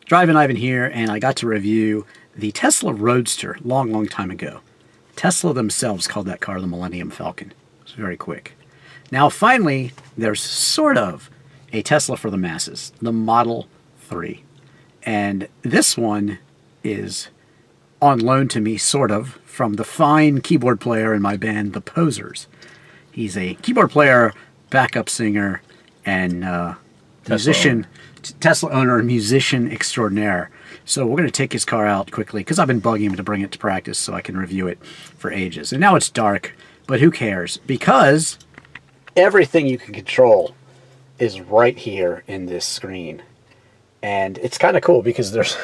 Drivin Ivan here, and I got to review the Tesla Roadster long time ago. Tesla themselves called that car the Millennium Falcon. It's very quick. Now, finally, there's sort of a Tesla for the masses, the Model 3. And this one is on loan to me, sort of, from the fine keyboard player in my band, The Posers. He's a keyboard player, backup singer, and musician, Tesla owner and musician extraordinaire. So we're going to take his car out quickly because I've been bugging him to bring it to practice so I can review it for ages. And now it's dark, but who cares? Because everything you can control is right here in this screen. And it's kind of cool because there's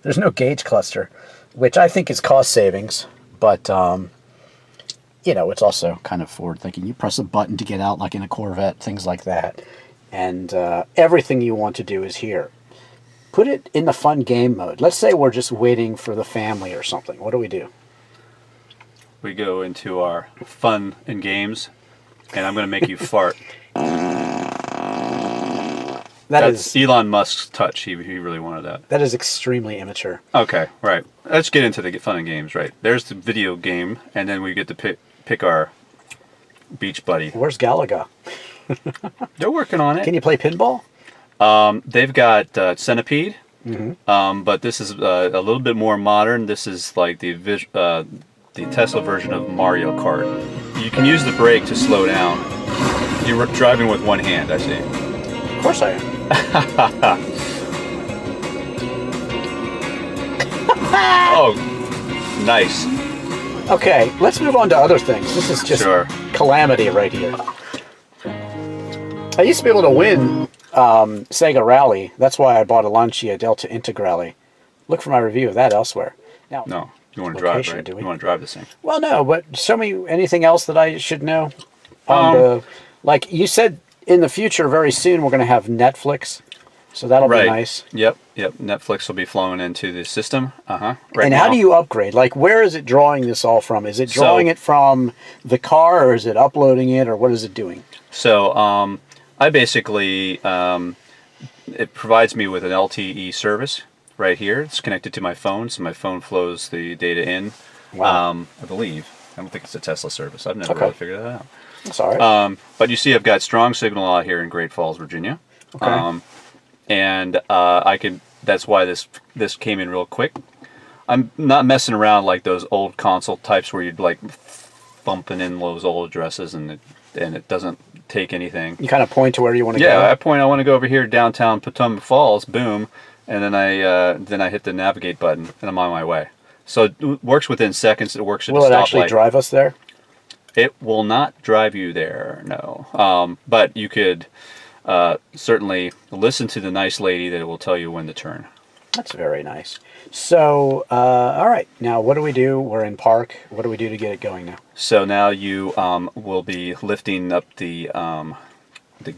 there's no gauge cluster, which I think is cost savings. But, you know, it's also kind of forward thinking. You press a button to get out like in a Corvette, things like that. And everything you want to do is here. Put it in the fun game mode. Let's say we're just waiting for the family or something. What do we do? We go into our fun and games, and I'm going to make you fart. That's Elon Musk's touch. He really wanted that. That is extremely immature. Okay, right. Let's get into the fun and games, right? There's the video game, and then we get to pick our beach buddy. Where's Galaga? They're working on it. Can you play pinball? They've got Centipede, but this is a little bit more modern. This is like the Tesla version of Mario Kart. You can use the brake to slow down. You're driving with one hand, I see. Of course I am. Oh, nice. Okay, let's move on to other things. This is just calamity right here. I used to be able to win Sega Rally. That's why I bought a Lancia Delta Integrale. Look for my review of that elsewhere. Now, no, you want to drive, right? You want to drive this thing. Well, no, but show me anything else that I should know. Like you said, in the future, very soon, we're going to have Netflix. So that'll be nice. Yep. Netflix will be flowing into the system. Right. And how do you upgrade? Like, where is it drawing this all from? Is it drawing it from the car, or is it uploading it, or what is it doing? So, I basically, it provides me with an LTE service right here. It's connected to my phone, so my phone flows the data in. Wow. I believe. I don't think it's a Tesla service. I've never really figured that out. That's all right. But you see I've got strong signal out here in Great Falls, Virginia. Okay. And that's why this came in real quick. I'm not messing around like those old console types where you'd like thumping in those old addresses and it doesn't take anything. You kind of point to where you want to go? Yeah, I want to go over here downtown Potomac Falls, boom, and then I hit the navigate button and I'm on my way. So it works within seconds. It works at a stoplight. Will it actually drive us there? It will not drive you there, no. But you could certainly listen to the nice lady that will tell you when to turn. That's very nice. So, all right. Now, what do we do? We're in park. What do we do to get it going now? So now you will be lifting up the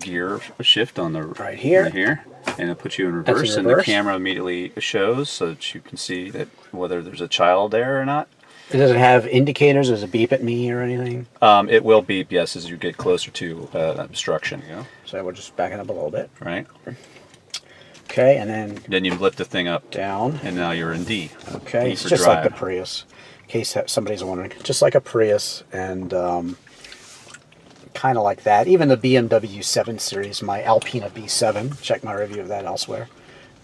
gear shift on the right here, and it puts you in reverse, and the camera immediately shows so that you can see that whether there's a child there or not. Does it have indicators? Does it beep at me or anything? It will beep, yes, as you get closer to obstruction. Yeah. So we're just backing up a little bit. Right. Okay, and then you lift the thing up. Down. And now you're in D. Okay, D it's for just drive. like the Prius, in case somebody's wondering. Just like a Prius, and kind of like that. Even the BMW 7 Series, my Alpina B7. Check my review of that elsewhere.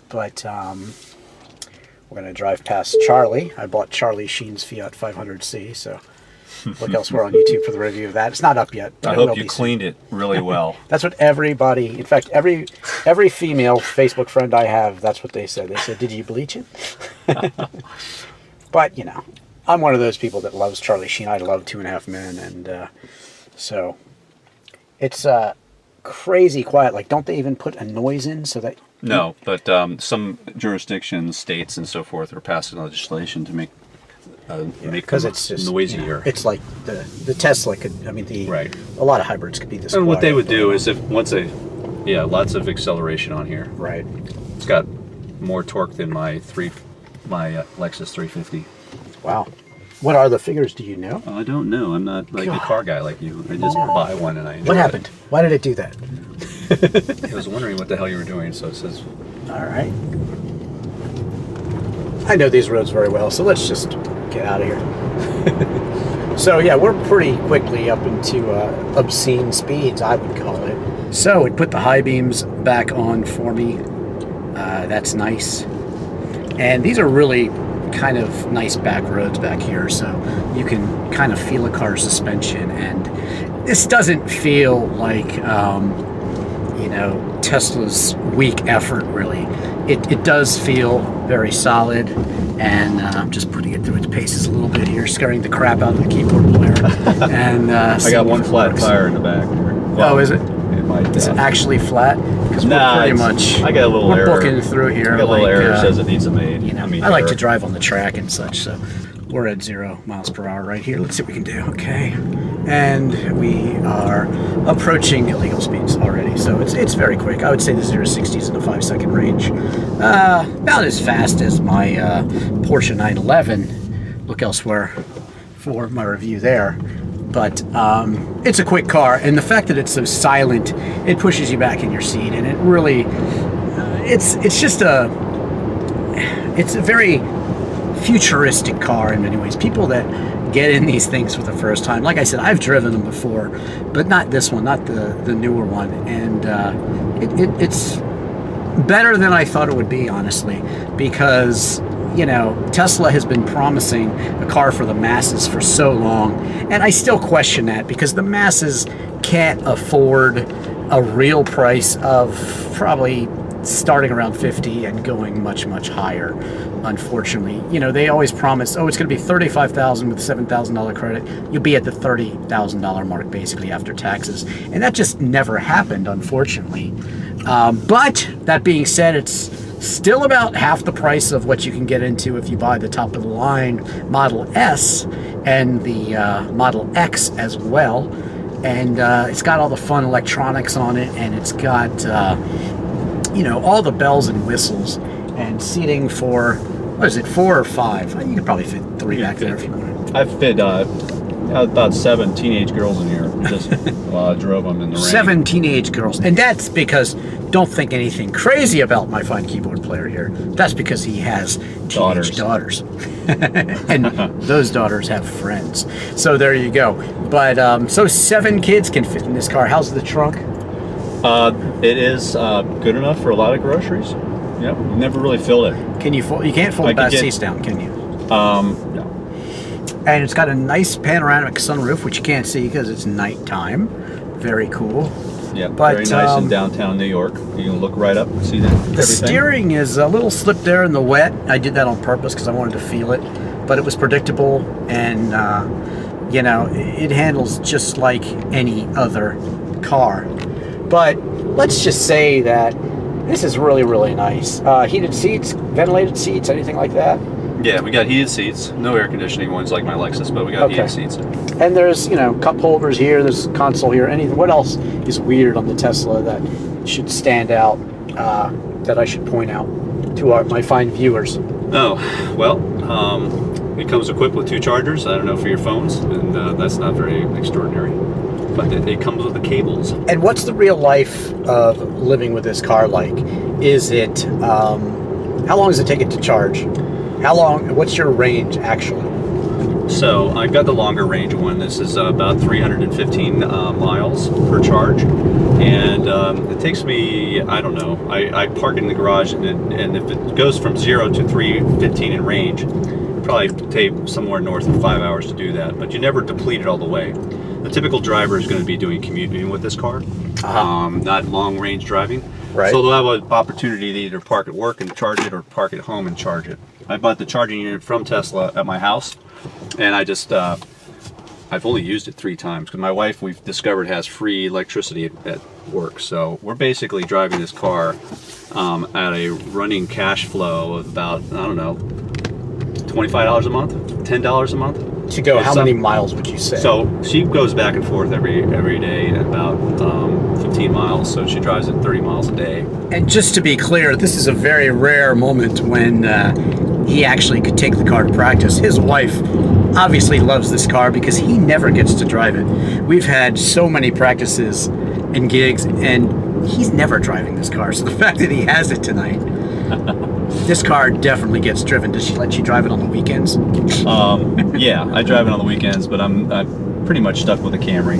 But we're going to drive past Charlie. I bought Charlie Sheen's Fiat 500C, so look elsewhere on YouTube for the review of that. It's not up yet. I hope you cleaned it really well. That's what everybody, in fact, every female Facebook friend I have, that's what they said. They said, did you bleach it? But, you know, I'm one of those people that loves Charlie Sheen. I love 2.5 Men, and so it's crazy quiet. Like, don't they even put a noise in so that... No, but some jurisdictions, states, and so forth are passing legislation to make because it's just noisier. You know, it's like the Tesla could. I mean, a lot of hybrids could be this. And what they would do is lots of acceleration on here. Right. It's got more torque than my Lexus 350. Wow. What are the figures? Do you know? I don't know. I'm not like a car guy like you. I just buy one and I enjoy What happened? Why did it do that? I was wondering what the hell you were doing, so it says... All right. I know these roads very well, so let's just get out of here. So yeah, we're pretty quickly up into obscene speeds, I would call it. So it put the high beams back on for me. That's nice. And these are really kind of nice back roads back here, so you can kind of feel a car's suspension. And this doesn't feel like, you know, Tesla's weak effort, really. It does feel very solid, and I'm just putting it through its paces a little bit here, scaring the crap out of the keyboard player. And I got one flat tire in the back. Oh, is it? It might. Is it actually flat? Because Nah, we're pretty much. I got a little error. We're booking through here. I got a little error that says it needs a maid. You know, I like to drive on the track and such, so we're at 0 miles per hour right here. Let's see what we can do. Okay, and we are approaching illegal speeds already, so it's very quick. I would say the 0 to 60 is in a 5-second range, about as fast as my Porsche 911. Look elsewhere for my review there. But it's a quick car, and the fact that it's so silent, it pushes you back in your seat, and it really, it's a very futuristic car in many ways. People that get in these things for the first time, like I said, I've driven them before, but not this one, not the newer one, and it's better than I thought it would be, honestly, because, you know, Tesla has been promising a car for the masses for so long, and I still question that, because the masses can't afford a real price of probably starting around 50 and going much, much higher, unfortunately. You know, they always promise, oh, it's going to be $35,000 with $7,000 credit. You'll be at the $30,000 mark, basically, after taxes. And that just never happened, unfortunately. But that being said, it's still about half the price of what you can get into if you buy the top of the line Model S and the Model X as well. And it's got all the fun electronics on it, and it's got you know, all the bells and whistles, and seating for, what is it, 4 or 5? You could probably fit 3 back there if you wanted. I fit about 7 teenage girls in here just while I drove them in the rain. 7 teenage girls, and that's because, don't think anything crazy about my fine keyboard player here. That's because he has teenage daughters. And those daughters have friends. So there you go. But so 7 kids can fit in this car. How's the trunk? It is good enough for a lot of groceries. Yep, you never really filled it. Can you fold? You can't fold the back seats down, can you? No. And it's got a nice panoramic sunroof, which you can't see because it's nighttime. Very cool. Yeah, very nice in downtown New York. You can look right up and see that. The steering is a little slipped there in the wet. I did that on purpose because I wanted to feel it, but it was predictable, and you know, it handles just like any other car. But let's just say that this is really, really nice. Heated seats, ventilated seats, anything like that? Yeah, we got heated seats. No air conditioning ones like my Lexus, but we got heated seats. And there's, you know, cup holders here. There's a console here. Anything? What else is weird on the Tesla that should stand out? That I should point out to my fine viewers? Oh, well, it comes equipped with 2 chargers. I don't know, for your phones, and that's not very extraordinary. But it comes with the cables. And what's the real life of living with this car like? Is it, how long does it take it to charge? How long, what's your range actually? So I've got the longer range one. This is about 315 miles per charge. And it takes me, I don't know, I park in the garage, and if it goes from 0 to 315 in range, probably take somewhere north of 5 hours to do that. But you never deplete it all the way. The typical driver is going to be doing commuting with this car, not long range driving. Right. So they'll have an opportunity to either park at work and charge it, or park at home and charge it. I bought the charging unit from Tesla at my house, and I just, I've only used it 3 times, because my wife, we've discovered, has free electricity at work. So we're basically driving this car at a running cash flow of about, I don't know, $25 a month, $10 a month. To go, how many miles would you say? So she goes back and forth every day at about 15 miles, so she drives at 30 miles a day. And just to be clear, this is a very rare moment when he actually could take the car to practice. His wife obviously loves this car because he never gets to drive it. We've had so many practices and gigs, and he's never driving this car. So the fact that he has it tonight, This car definitely gets driven. Does she let you drive it on the weekends? Yeah, I drive it on the weekends, but I'm pretty much stuck with a Camry.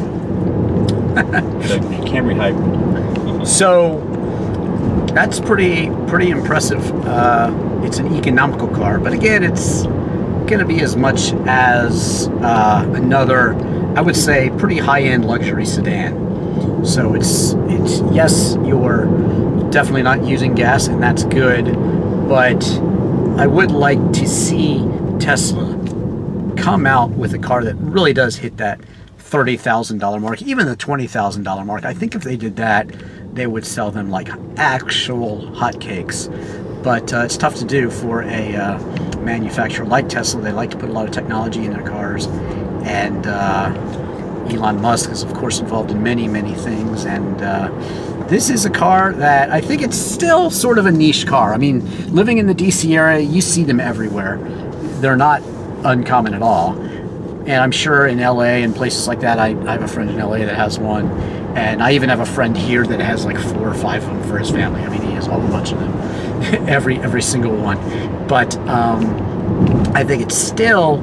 The Camry Hybrid. So that's pretty impressive. It's an economical car, but again, it's going to be as much as another, I would say, pretty high-end luxury sedan. So it's yes, you're definitely not using gas, and that's good. But I would like to see Tesla come out with a car that really does hit that $30,000 mark, even the $20,000 mark. I think if they did that, they would sell them like actual hotcakes. But it's tough to do for a manufacturer like Tesla. They like to put a lot of technology in their cars, and Elon Musk is, of course, involved in many things. And this is a car that I think it's still sort of a niche car. I mean, living in the DC area, you see them everywhere. They're not uncommon at all. And I'm sure in LA and places like that, I have a friend in LA that has one. And I even have a friend here that has like 4 or 5 of them for his family. I mean, he has a whole bunch of them, every single one. But I think it's still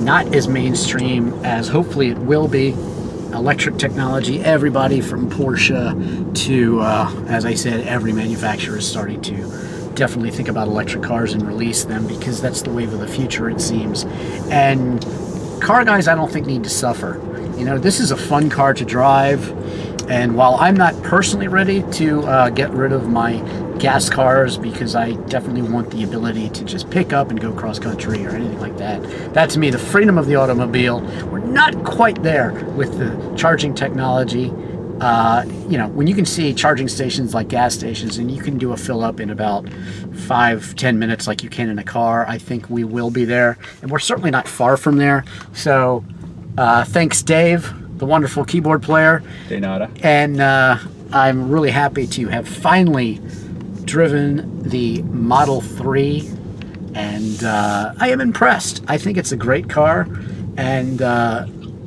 not as mainstream as hopefully it will be. Electric technology, everybody from Porsche to, as I said, every manufacturer is starting to definitely think about electric cars and release them, because that's the wave of the future, it seems. And car guys, I don't think, need to suffer. You know, this is a fun car to drive, and while I'm not personally ready to get rid of my gas cars, because I definitely want the ability to just pick up and go cross country or anything like that. That, to me, the freedom of the automobile. We're not quite there with the charging technology. You know, when you can see charging stations like gas stations and you can do a fill up in about 5-10 minutes like you can in a car, I think we will be there, and we're certainly not far from there. So thanks, Dave, the wonderful keyboard player. De nada. And I'm really happy to have finally driven the Model 3, and I am impressed. I think it's a great car, and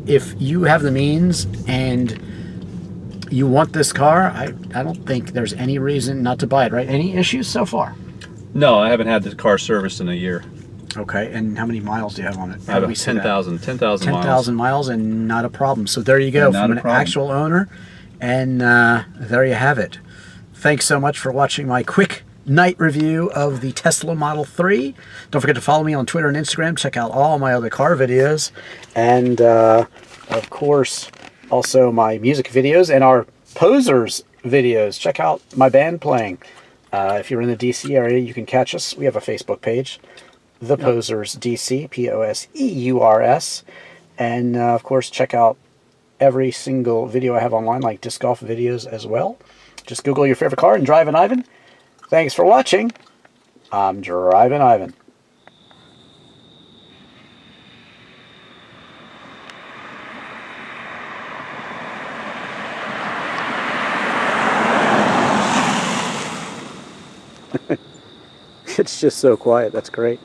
if you have the means and you want this car, I don't think there's any reason not to buy it, right? Any issues so far? No, I haven't had this car serviced in a year. Okay, and how many miles do you have on it? I have 10,000 miles. 10,000 miles, and not a problem. So there you go, from an actual owner, and there you have it. Thanks so much for watching my quick night review of the Tesla Model 3. Don't forget to follow me on Twitter and Instagram. Check out all my other car videos, and of course, also my music videos and our Posers videos. Check out my band playing. If you're in the DC area, you can catch us. We have a Facebook page, The Posers DC, Poseurs. And of course, check out every single video I have online, like disc golf videos as well. Just Google your favorite car and Drivin' Ivan. Thanks for watching. I'm Drivin' Ivan. It's just so quiet. That's great.